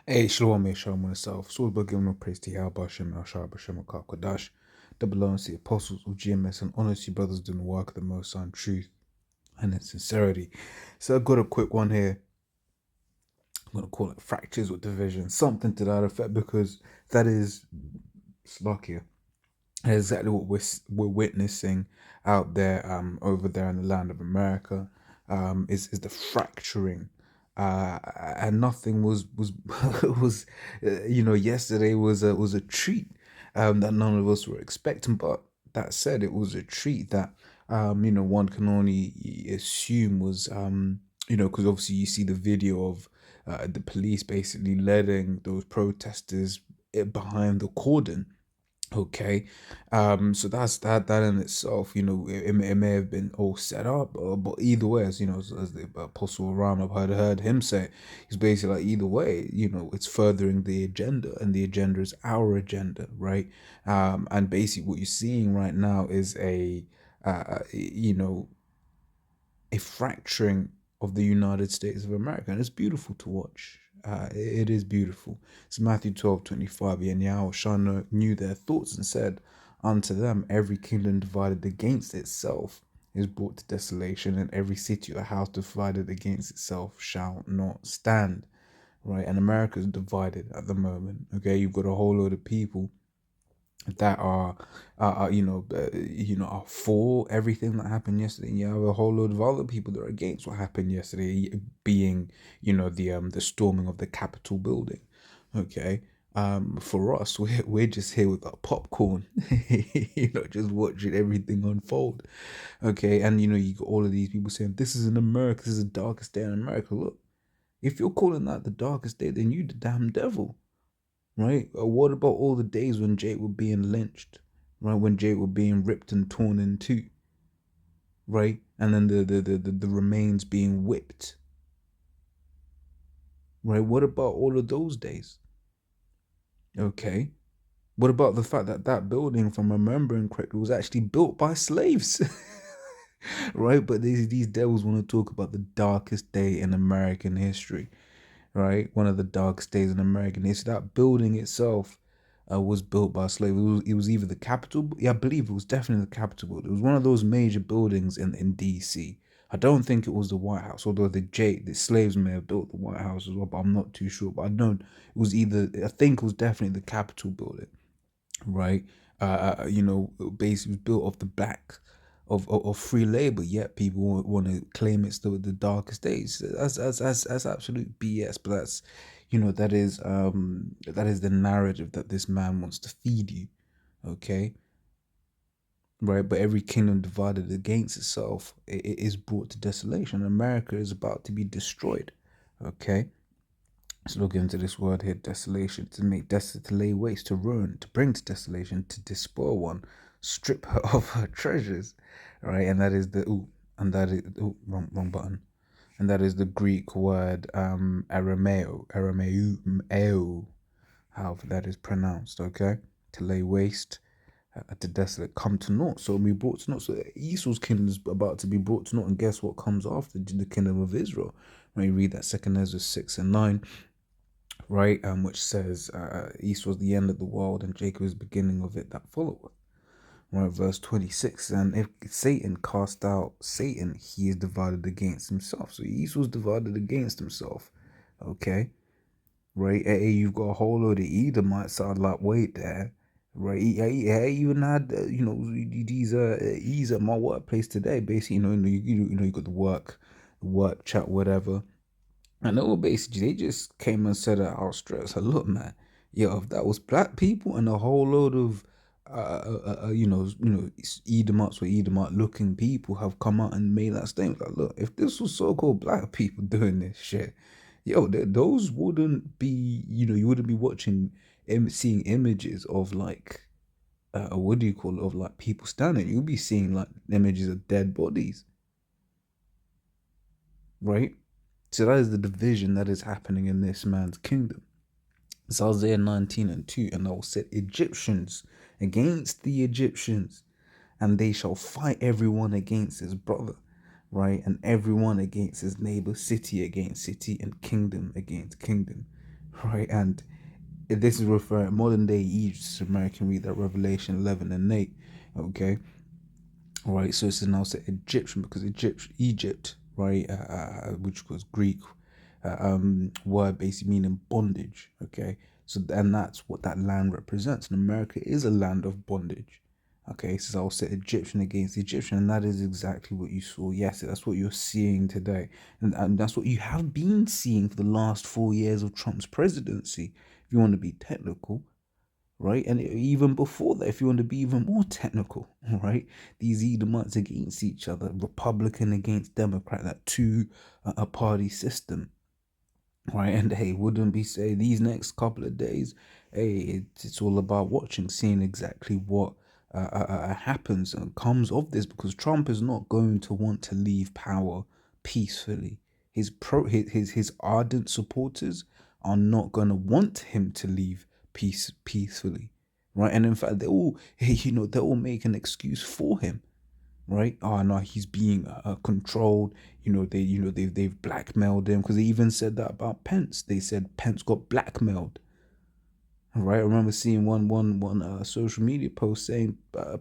Shalom myself. So we're giving no praise to Yahweh Hashem, El Shah, Hashem, Kodash. Double honor to the apostles of GMS and honor to you brothers doing the work of the Most High in truth and in sincerity. So I've got a quick one here. I'm going to call it fractures or division, something to that effect, because that is Slovakia. That is exactly what we're witnessing out there, over there in the land of America, is the fracturing, and nothing was was, yesterday was a treat, that none of us were expecting. But that said, it was a treat that, one can only assume was, because obviously you see the video of, the police basically letting those protesters, behind the cordon. Okay, so that in itself, it may have been all set up, but either way, as the Apostle Ram, I've heard him say, he's basically like, either way, it's furthering the agenda, and the agenda is our agenda, right? And basically, what you're seeing right now is a fracturing of the United States of America, and it's beautiful to watch. It is beautiful. It's Matthew 12:25. And Yahweh Shana knew their thoughts and said, unto them, every kingdom divided against itself is brought to desolation, and every city or house divided against itself shall not stand. Right? And America is divided at the moment. Okay, you've got a whole load of people that are for everything that happened yesterday. You have a whole load of other people that are against what happened yesterday, being the storming of the Capitol building. Okay. For us, we're just here with our popcorn, just watching everything unfold. Okay, and you got all of these people saying this is in America, this is the darkest day in America. Look, if you're calling that the darkest day, then you the damn devil. Right? What about all the days when Jake were being lynched? Right? When Jake were being ripped and torn in two. Right? And then the remains being whipped. Right? What about all of those days? Okay. What about the fact that that building, if I'm remembering correctly, was actually built by slaves? Right? But these devils want to talk about the darkest day in American history. Right? One of the darkest days in American history. That building itself, was built by slaves. It was either the Capitol. Yeah, I believe it was definitely the Capitol. It was one of those major buildings in DC. I don't think it was the White House, although the slaves may have built the White House as well, but I'm not too sure. But I know it was either. I think it was definitely the Capitol building, right? Basically was built off the back of free labor, yet people want to claim it's the darkest days. That's absolute BS. But that's, that is the narrative that this man wants to feed you. Okay, right? But every kingdom divided against itself, it is brought to desolation. America is about to be destroyed. Okay. Let's look into this word here: desolation, to make desolate, to lay waste, to ruin, to bring to desolation, to despoil one, strip her of her treasures, right? And that is wrong button, and that is the Greek word, arameo, however that is pronounced. Okay, to lay waste, to desolate, come to naught. So we brought to naught. So Esau's kingdom is about to be brought to naught, and guess what comes after the kingdom of Israel? When you read that Second Ezra 6 and 9, right? Which says, East was the end of the world, and Jacob is the beginning of it that followeth. Right, verse 26. And if Satan cast out Satan, he is divided against himself. So East was divided against himself. Okay, right? Hey, you've got a whole load of Edomites out like wait there. Right, I even had these E's at my workplace today. Basically, you got the work chat, whatever. And they were basically, they just came and said at our stress, look, man, yo, if that was black people and a whole load of, Edomites or Edomite looking people have come out and made that statement, like, look, if this was so-called black people doing this shit, yo, those wouldn't be, you wouldn't be watching, seeing images of like, what do you call it, of like people standing. You'll be seeing like images of dead bodies, right? So that is the division that is happening in this man's kingdom. It's Isaiah 19:2, and I will set Egyptians against the Egyptians, and they shall fight everyone against his brother, right? And everyone against his neighbor, city against city, and kingdom against kingdom. right? And this is referring modern day Egypt. Somebody can read that Revelation 11 and 8. Okay, right. So it's now said Egyptian because Egypt, right, which was Greek word basically meaning bondage. Okay, so and that's what that land represents. And America is a land of bondage. Okay, so I'll set Egyptian against Egyptian, and that is exactly what you saw. Yes, that's what you're seeing today, and that's what you have been seeing for the last 4 years of Trump's presidency. If you want to be technical, right? And even before that, if you want to be even more technical, right? These Edomites against each other, Republican against Democrat, that two a party system, right? And hey, wouldn't be say these next couple of days, hey, it's all about watching, seeing exactly what happens and comes of this, because Trump is not going to want to leave power peacefully. His ardent supporters are not going to want him to leave peacefully, right? And in fact, they all they all make an excuse for him, right? Oh no, he's being controlled. They've blackmailed him, because they even said that about Pence. They said Pence got blackmailed, right? I remember seeing one social media post saying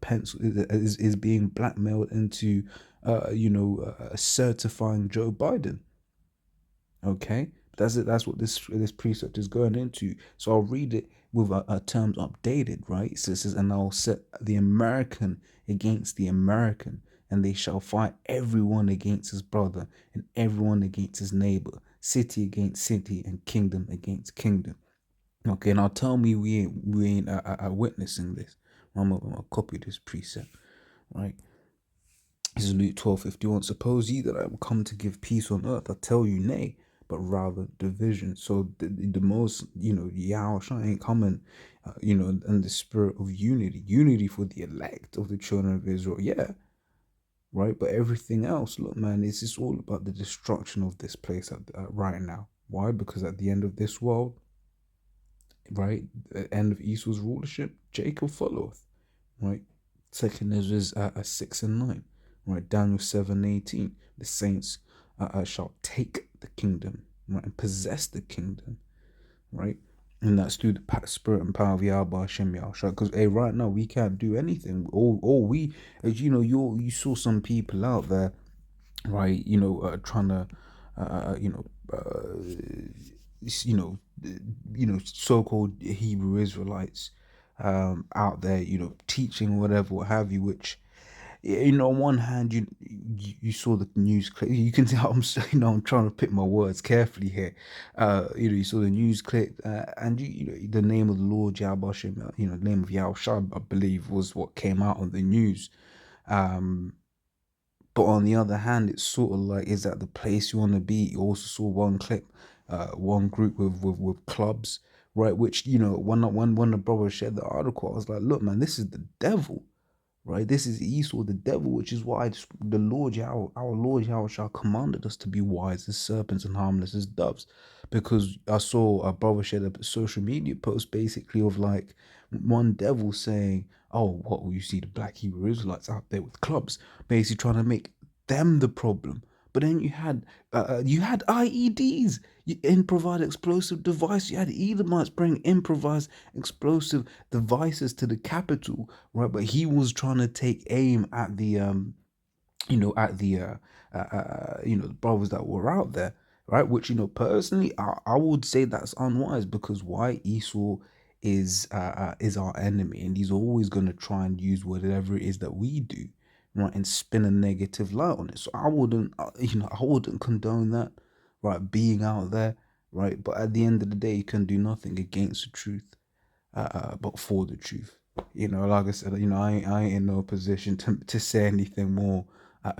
Pence is being blackmailed into certifying Joe Biden. Okay, that's it. That's what this precept is going into. So I'll read it with terms updated, right? So it says, and I'll set the American against the American, and they shall fight everyone against his brother, and everyone against his neighbor, city against city, and kingdom against kingdom. Okay, now tell me we ain't witnessing this. I'm gonna copy this precept, right? This is Luke 12:51. Suppose ye that I am come to give peace on earth, I tell you nay, but rather division. So the most, Yahweh ain't coming, in the spirit of unity for the elect of the children of Israel. Yeah, right. But everything else, look, man, it's just all about the destruction of this place right now. Why? Because at the end of this world, right, the end of Esau's rulership, Jacob followeth, right? Second is 6 and 9, right? Daniel 7:18. The saints shall take the kingdom, right, and possess the kingdom, right? And that's through the spirit and power of Yahweh Hashem Yahushua. Because right now we can't do anything. All we, as you saw some people out there, right? Trying to, you know, you know, so-called Hebrew Israelites, out there, teaching whatever, what have you. Which, on one hand, you saw the news clip. You can tell I'm trying to pick my words carefully here. You saw the news clip, and the name of the Lord Yahweh, the name of Yahweh, I believe, was what came out on the news. But on the other hand, it's sort of like, is that the place you want to be? You also saw one clip, one group with clubs, right? Which, when the brother shared the article, I was like, look, man, this is the devil, right? This is Esau, the devil, which is why the Lord Yahweh, our Lord Yahweh shall commanded us to be wise as serpents and harmless as doves. Because I saw a brother share a social media post basically of like one devil saying, oh, what will you see the black Hebrew Israelites out there with clubs, basically trying to make them the problem. But then you had IEDs, improvised explosive device. You had Edomites bring improvised explosive devices to the capital, right? But he was trying to take aim at the the brothers that were out there, right? Which, personally, I would say that's unwise, because why? Esau is our enemy, and he's always going to try and use whatever it is that we do, right, and spin a negative light on it. So I wouldn't condone that, right, being out there, right. But at the end of the day, you can do nothing against the truth, but for the truth. Like I said, I ain't in no position to say anything more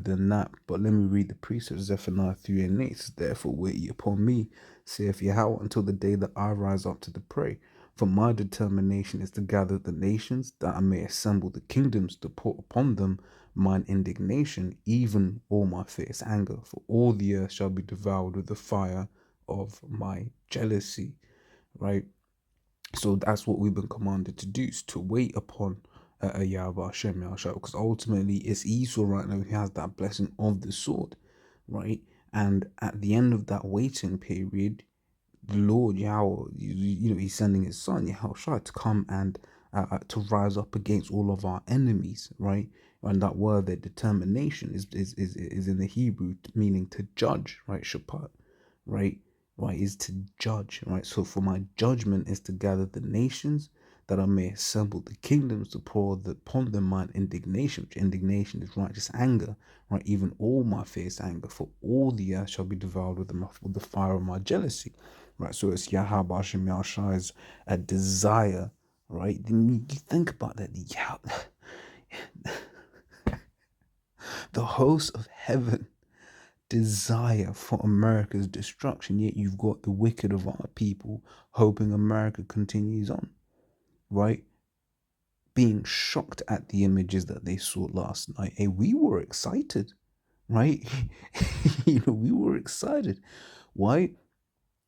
than that. But let me read the precepts, Zephaniah 3 and 8. Therefore, wait ye upon me, saith Yahweh, until the day that I rise up to the prey. For my determination is to gather the nations, that I may assemble the kingdoms, to pour upon them mine indignation, even all my fierce anger. For all the earth shall be devoured with the fire of my jealousy. Right? So that's what we've been commanded to do, is to wait upon Yahweh Hashem Yahushua, because ultimately it's Esau right now who has that blessing of the sword, right? And at the end of that waiting period, the Lord Yahweh, He's sending His Son Yahushua to come and to rise up against all of our enemies, right? And that word, that determination, is in the Hebrew meaning to judge, right? Shabbat, right? Right, is to judge, right? So for my judgment is to gather the nations, that I may assemble the kingdoms, to pour upon them mine indignation, which indignation is righteous anger, right? Even all my fierce anger, for all the earth shall be devoured with the fire of my jealousy, right? So it's Yahweh Hashem Yahshai's a desire, right? Then you think about that, the host of heaven desire for America's destruction, yet you've got the wicked of our people hoping America continues on, right? Being shocked at the images that they saw last night. Hey, we were excited, right? We were excited. Why?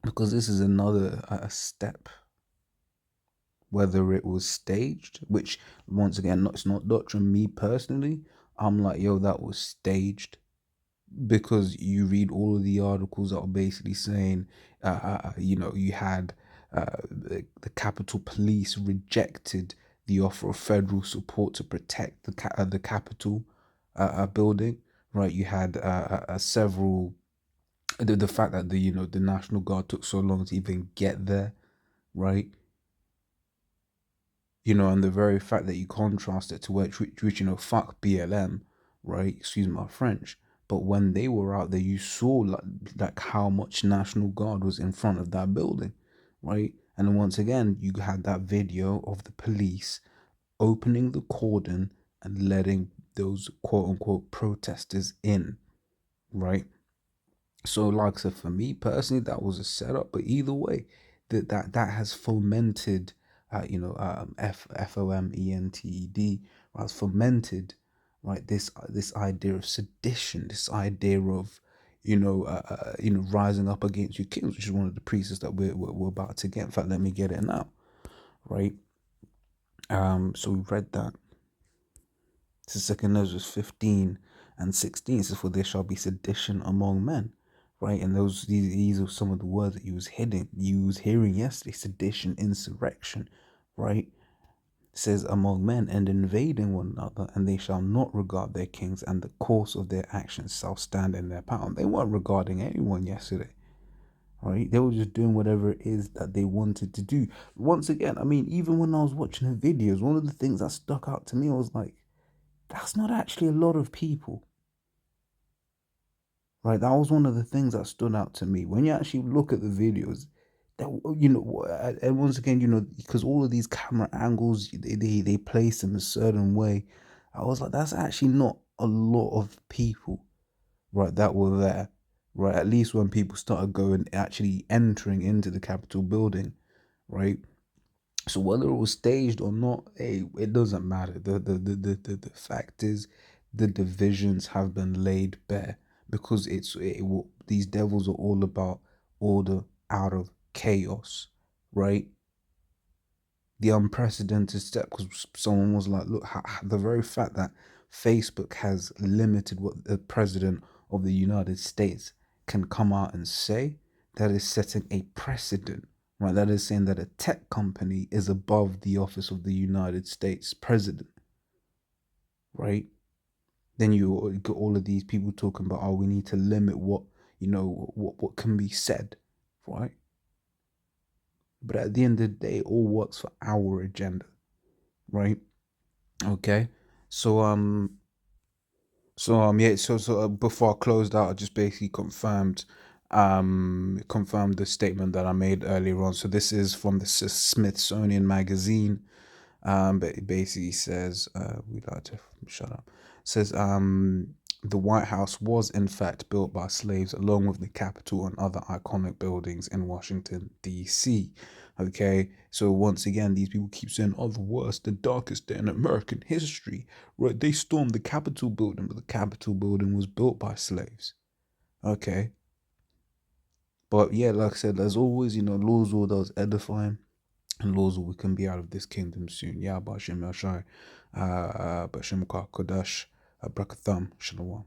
Because this is another step. Whether it was staged, which once again, it's not doctrine. Me personally, I'm like, yo, that was staged, because you read all of the articles that are basically saying, you had the Capitol Police rejected the offer of federal support to protect the Capitol building, right? You had several, the fact that the National Guard took so long to even get there, right? And the very fact that you contrast it to which fuck BLM, right? Excuse my French. But when they were out there, you saw like how much National Guard was in front of that building, right? And then once again, you had that video of the police opening the cordon and letting those quote unquote protesters in, right? So, like I said, for me personally, that was a setup. But either way, that has fomented, FOMENTED, right? Has fomented, right? This idea of sedition, this idea of, rising up against your kings, which is one of the precepts that we're about to get. In fact, let me get it now, right? So we read that. This is 2 Ezra 15 and 16. It says, "For there shall be sedition among men." Right, and these are some of the words that you was hearing yesterday: sedition, insurrection, right? It says among men, and invading one another, and they shall not regard their kings, and the course of their actions shall stand in their power. They weren't regarding anyone yesterday, right? They were just doing whatever it is that they wanted to do. Once again, I mean, even when I was watching the videos, one of the things that stuck out to me was like, that's not actually a lot of people. Right, that was one of the things that stood out to me when you actually look at the videos. That and once again, because all of these camera angles, they place them a certain way. I was like, that's actually not a lot of people, right, that were there, right? At least when people started going, actually entering into the Capitol building, right? So whether it was staged or not, hey, it doesn't matter. The fact is, the divisions have been laid bare, because these devils are all about order out of chaos, right? The unprecedented step, because someone was like, look, the very fact that Facebook has limited what the president of the United States can come out and say, that is setting a precedent, right? That is saying that a tech company is above the office of the United States president, right? Then you got all of these people talking about, oh, we need to limit what can be said, right? But at the end of the day, it all works for our agenda, right? Okay. So yeah, so before I closed out, I just basically confirmed the statement that I made earlier on. So this is from the Smithsonian Magazine. But it basically says, we like to shut up. It says, the White House was in fact built by slaves, along with the Capitol and other iconic buildings in Washington, D.C. Okay, so once again, these people keep saying, oh, the worst, the darkest day in American history. Right, they stormed the Capitol building, but the Capitol building was built by slaves. Okay. But yeah, like I said, as always, laws all does edifying. And laws we can be out of this kingdom soon. Yeah, Bashim Yashai, Bashim Kodash, Brakatham, Shalom.